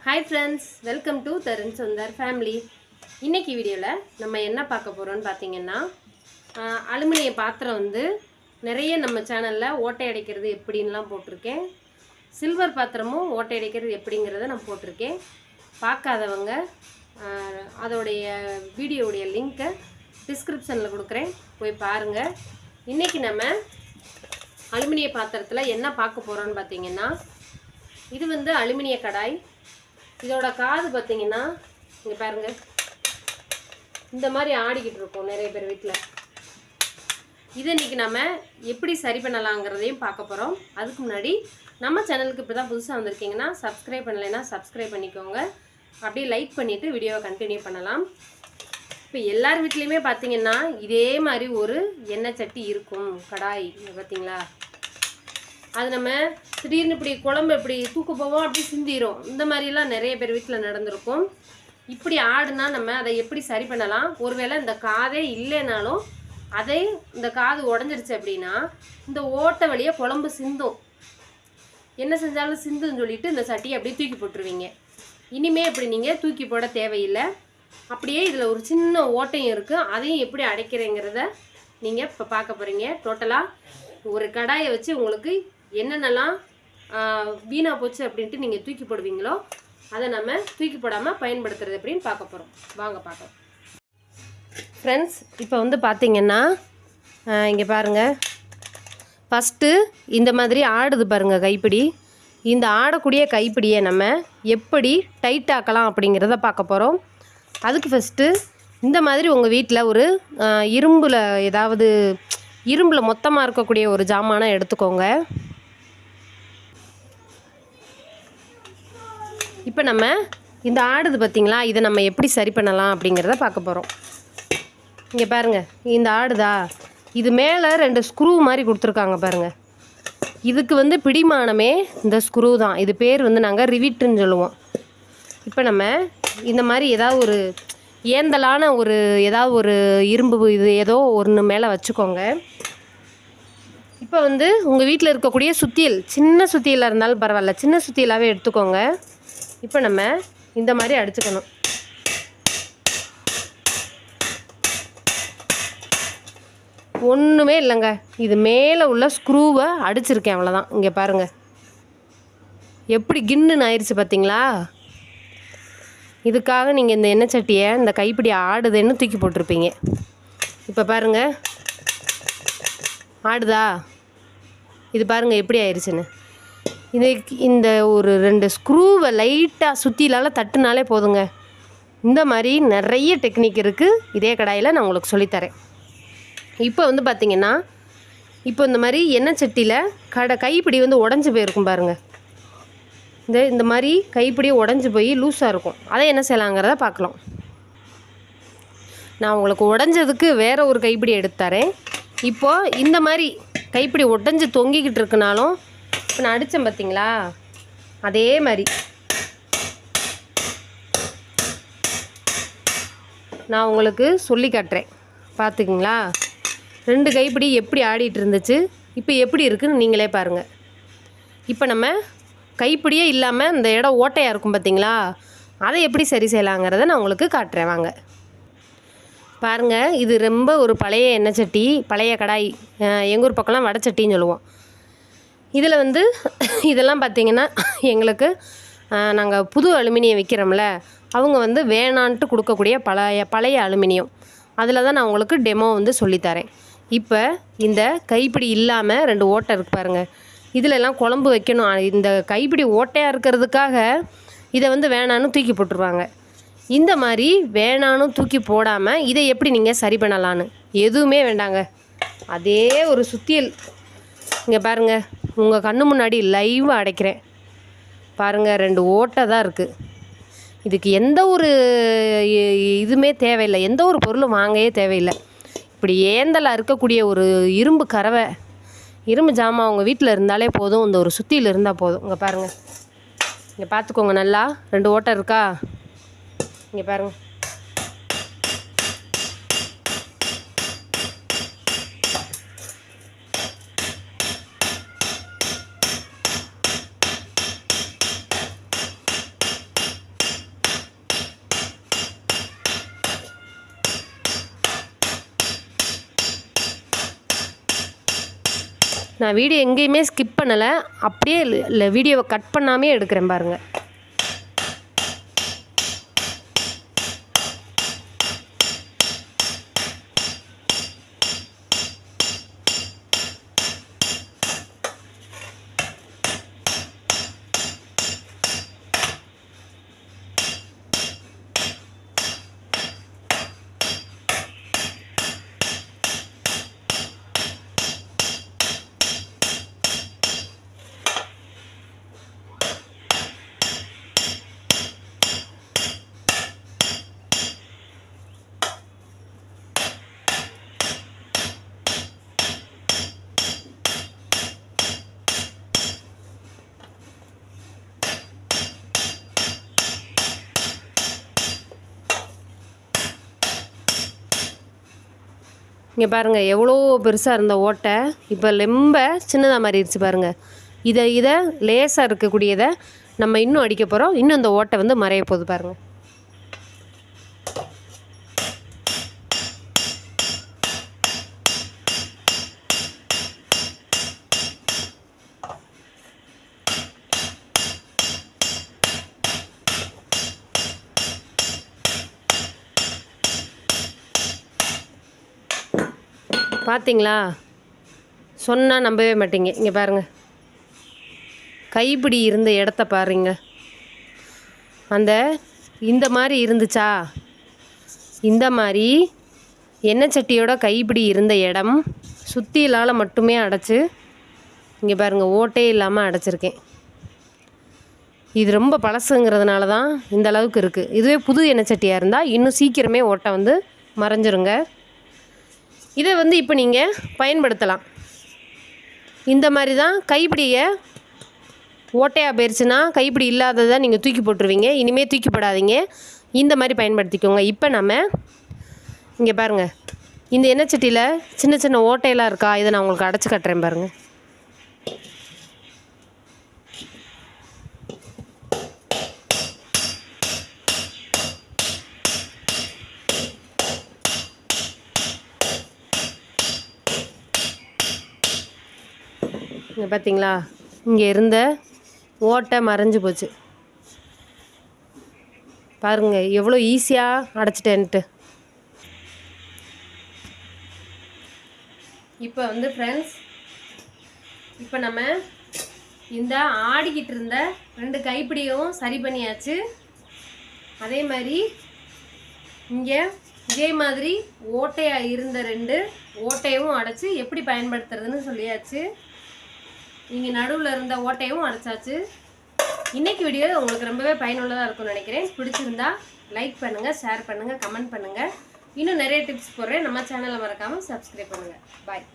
Hi friends, welcome to Tarun Sundar family. இன்னைக்கு வீடியோல நம்ம என்ன பார்க்க போறோம்னு பாத்தீங்கன்னா அலுமினிய பாத்திரம் வந்து நிறைய நம்ம சேனல்ல ஓட்டை அடைக்கிறது எப்படின்னுலாம் போட்டுருக்கேன். சில்வர் பாத்திரமும் ஓட்டை அடைக்கிறது எப்படிங்கறத நான் போட்டுருக்கேன். பார்க்காதவங்க அதோடைய வீடியோவுடைய லிங்கை டிஸ்கிரிப்ஷன்ல கொடுக்கிறேன், போய் பாருங்க. இன்னைக்கு நம்ம அலுமினிய பாத்திரத்துல என்ன பார்க்க போறோம்னு பாத்தீங்கன்னா இது வந்து அலுமினிய கடாய். இதோட காது பார்த்தீங்கன்னா இங்கே பாருங்க, இந்த மாதிரி ஆடிக்கிட்டு இருக்கோம் நிறைய பேர் வீட்டில். இதை இன்றைக்கி நம்ம எப்படி சரி பண்ணலாங்கிறதையும் பார்க்க போகிறோம். அதுக்கு முன்னாடி நம்ம சேனலுக்கு இப்போ தான் புதுசாக வந்திருக்கீங்கன்னா சப்ஸ்கிரைப் பண்ணலைன்னா சப்ஸ்கிரைப் பண்ணிக்கோங்க. அப்படியே லைக் பண்ணிவிட்டு வீடியோவை கண்டினியூ பண்ணலாம். இப்போ எல்லார் வீட்லேயுமே பார்த்தீங்கன்னா இதே மாதிரி ஒரு எண்ணெய் சட்டி இருக்கும், கடாய். பார்த்தீங்களா, அது நம்ம திடீர்னு இப்படி குழம்பு இப்படி தூக்க போவோம், அப்படி சிந்திரும். இந்த மாதிரிலாம் நிறைய பேர் வீட்டில் நடந்திருக்கும். இப்படி ஆடுனா நம்ம அதை எப்படி சரி பண்ணலாம்? ஒருவேளை இந்த காதே இல்லைனாலும் அதை இந்த காது உடஞ்சிருச்சு அப்படின்னா இந்த ஓட்டை வழியாக குழம்பு சிந்தும். என்ன செஞ்சாலும் சிந்துன்னு சொல்லிட்டு இந்த சட்டியை அப்படியே தூக்கி போட்டுருவீங்க. இனிமேல் இப்படி நீங்கள் தூக்கி போட தேவையில்லை. அப்படியே இதில் ஒரு சின்ன ஓட்டையும் இருக்குது, அதையும் எப்படி அடைக்கிறேங்கிறத நீங்கள் இப்போ பார்க்க போகிறீங்க. டோட்டலாக ஒரு கடாயை வச்சு உங்களுக்கு என்னென்னலாம் வீணாக போச்சு அப்படின்ட்டு நீங்கள் தூக்கி போடுவீங்களோ அதை நம்ம தூக்கி போடாமல் பயன்படுத்துறது எப்படின்னு பார்க்க போகிறோம். வாங்க பார்க்கலாம் ஃப்ரெண்ட்ஸ். இப்போ வந்து பார்த்திங்கன்னா இங்கே பாருங்கள், ஃபஸ்ட்டு இந்த மாதிரி ஆடுது பாருங்கள் கைப்பிடி. இந்த ஆடக்கூடிய கைப்பிடியை நம்ம எப்படி டைட் ஆக்கலாம் அப்படிங்கிறத பார்க்க போகிறோம். அதுக்கு ஃபஸ்ட்டு இந்த மாதிரி உங்கள் வீட்டில் ஒரு இரும்பில் மொத்தமாக இருக்கக்கூடிய ஒரு ஜாமானை எடுத்துக்கோங்க. இப்போ நம்ம இந்த ஆடுது பார்த்திங்களா, இதை நம்ம எப்படி சரி பண்ணலாம் அப்படிங்கிறத பார்க்க போகிறோம். இங்கே பாருங்கள், இந்த ஆடுதா, இது மேலே 2 ஸ்க்ரூ மாதிரி கொடுத்துருக்காங்க பாருங்கள். இதுக்கு வந்து பிடிமானமே இந்த ஸ்க்ரூ தான். இது பேர் வந்து நாங்கள் ரிவிட்டுன்னு சொல்லுவோம். இப்போ நம்ம இந்த மாதிரி ஏதாவது ஒரு ஏந்தலான ஏதாவது ஒரு இரும்பு இது ஏதோ ஒன்று மேலே வச்சுக்கோங்க. இப்போ வந்து உங்கள் வீட்டில் இருக்கக்கூடிய சுத்தியல், சின்ன சுத்தியலாக இருந்தாலும் பரவாயில்ல, சின்ன சுத்தியலாகவே எடுத்துக்கோங்க. இப்போ நம்ம இந்த மாதிரி அடிச்சுக்கணும். ஒன்றுமே இல்லைங்க, இது மேலே உள்ள ஸ்க்ரூவை அடிச்சிருக்கேன், அவ்வளோதான். இங்கே பாருங்கள் எப்படி கின்னுன்னு ஆயிடுச்சு பார்த்தீங்களா. இதுக்காக நீங்கள் இந்த எண்ணெய் சட்டியை இந்த கைப்பிடி ஆடுதுன்னு தூக்கி போட்டிருப்பீங்க. இப்போ பாருங்கள் ஆடுதா, இது பாருங்கள் எப்படி ஆயிடுச்சுன்னு. இந்த ஒரு 2 ஸ்க்ரூவை லைட்டாக சுற்றிலால் தட்டுனாலே போதுங்க. இந்த மாதிரி நிறைய டெக்னிக் இருக்குது இதே கடாயில், நான் உங்களுக்கு சொல்லித்தரேன். இப்போ வந்து பார்த்திங்கன்னா இப்போ இந்த மாதிரி எண்ணெய் சட்டியில் கைப்பிடி வந்து உடஞ்சி போயிருக்கும் பாருங்கள். இந்த மாதிரி கைப்பிடி உடஞ்சி போய் லூஸாக இருக்கும். அதை என்ன செய்யலாங்கிறத பார்க்கலாம். நான் உங்களுக்கு உடஞ்சதுக்கு வேறு ஒரு கைப்பிடி எடுத்து தரேன். இப்போது இந்த மாதிரி கைப்பிடி உடஞ்சி தொங்கிக்கிட்டு இருக்குனாலும் இப்போ நான் அடித்தேன் பார்த்தீங்களா, அதே மாதிரி நான் உங்களுக்கு சொல்லி காட்டுறேன், பார்த்துக்குங்களா. 2 கைப்பிடி எப்படி ஆடிட்டு இருந்துச்சு, இப்போ எப்படி இருக்குதுன்னு நீங்களே பாருங்கள். இப்போ நம்ம கைப்பிடியே இல்லாமல் இந்த இடம் ஓட்டையாக இருக்கும் பார்த்தீங்களா, அதை எப்படி சரி செய்யலாங்கிறத நான் உங்களுக்கு காட்டுறேன், வாங்க பாருங்கள். இது ரொம்ப ஒரு பழைய எண்ணெய் சட்டி, பழைய கடாய். எங்கள் ஊர் பக்கம்லாம் வடைச்சட்டின்னு சொல்லுவோம். இதில் வந்து இதெல்லாம் பார்த்திங்கன்னா எங்களுக்கு நாங்கள் புது அலுமினியம் விற்கிறோம்ல, அவங்க வந்து வேணான்ட்டு கொடுக்கக்கூடிய பழைய அலுமினியம். அதில் தான் நான் உங்களுக்கு டெமோ வந்து சொல்லித்தரேன். இப்போ இந்த கைப்பிடி இல்லாமல் 2 ஓட்டை இருக்குது பாருங்கள். இதிலெல்லாம் குழம்பு வைக்கணும். இந்த கைப்பிடி ஓட்டையாக இருக்கிறதுக்காக இதை வந்து வேணான்னு தூக்கி போட்டுருவாங்க. இந்த மாதிரி வேணான்னு தூக்கி போடாமல் இதை எப்படி நீங்கள் சரி பண்ணலான்னு, எதுவுமே வேண்டாங்க, அதே ஒரு சுத்தியல். இங்கே பாருங்கள், உங்கள் கண்ணு முன்னாடி லைவாக அடைக்கிறேன் பாருங்கள். 2 ஓட்டை தான் இருக்குது. இதுக்கு எந்த ஒரு இதுவுமே தேவையில்லை, எந்த ஒரு பொருளும் வாங்கவே தேவையில்லை. இப்படி ஏந்தலாக இருக்கக்கூடிய ஒரு இரும்பு ஜாமான் உங்கள் வீட்டில் இருந்தாலே போதும், இந்த ஒரு சுத்தியில் இருந்தால் போதும். இங்கே பாருங்கள், இங்கே பார்த்துக்கோங்க, நல்லா 2 ஓட்டை இருக்கா, இங்கே பாருங்கள். நான் வீடியோ எங்கேயுமே ஸ்கிப் பண்ணலை, அப்படியே இல்லை வீடியோவை கட் பண்ணாமே எடுக்கிறேன் பாருங்கள். இங்கே பாருங்கள் எவ்வளோ பெருசாக இருந்த ஓட்டை இப்போ ரொம்ப சின்னதாக மாறிடுச்சு பாருங்கள். இதை லேசாக இருக்கக்கூடியதை நம்ம இன்னும் அடிக்க போகிறோம். இன்னும் இந்த ஓட்டை வந்து மறைய போகுது பாருங்கள். பார்த்தீங்களா? சொன்னால் நம்பவே மாட்டீங்க. இங்கே பாருங்கள், கைப்பிடி இருந்த இடத்த பாருங்க. இந்த மாதிரி இருந்துச்சா, இந்த மாதிரி எண்ணெய் சட்டியோட கைப்பிடி இருந்த இடம் சுத்தியிலால் மட்டுமே அடைச்சி, இங்கே பாருங்கள் ஓட்டே இல்லாமல் அடைச்சிருக்கேன். இது ரொம்ப பழசுங்கிறதுனால தான் இந்த அளவுக்கு இருக்குது. இதுவே புது எண்ணெய் சட்டியாக இருந்தால் இன்னும் சீக்கிரமே ஓட்டை வந்து மறைஞ்சிருங்க. இதை வந்து இப்போ நீங்கள் பயன்படுத்தலாம். இந்த மாதிரி தான் கைப்பிடியை ஓட்டையாக போயிடுச்சுன்னா கைப்பிடி இல்லாததை நீங்கள் தூக்கி போட்டுருவீங்க. இனிமேல் தூக்கி போடாதீங்க, இந்த மாதிரி பயன்படுத்திக்கோங்க. இப்போ நம்ம இங்கே பாருங்கள், இந்த எண்ணெய் சட்டியில் சின்ன சின்ன ஓட்டையெல்லாம் இருக்கா, இதை நான் உங்களுக்கு அடைச்சி கட்டுறேன் பாருங்கள். இங்கே பார்த்தீங்களா, இங்கே இருந்த ஓட்டை மறைஞ்சு போச்சு பாருங்கள், எவ்வளோ ஈஸியாக அடைச்சிட்டேன்ட்டு. இப்போ வந்து ஃப்ரெண்ட்ஸ், இப்போ நம்ம இந்த ஆடிக்கிட்டு இருந்த 2 கைப்பிடியும் சரி பண்ணியாச்சு. அதே மாதிரி இங்கே இதே மாதிரி ஓட்டையாக இருந்த 2 ஓட்டையும் அடைச்சி எப்படி பயன்படுத்துறதுன்னு சொல்லியாச்சு. இங்கே நடுவில் இருந்த ஓட்டையும் அடைச்சாச்சு. இன்றைக்கி வீடியோ உங்களுக்கு ரொம்பவே பயனுள்ளதாக இருக்கும்னு நினைக்கிறேன். பிடிச்சிருந்தா லைக் பண்ணுங்கள், ஷேர் பண்ணுங்கள், கமெண்ட் பண்ணுங்கள். இன்னும் நிறைய டிப்ஸ் போடுறேன். நம்ம சேனலை மறக்காமல் சப்ஸ்கிரைப் பண்ணுங்கள். பாய்.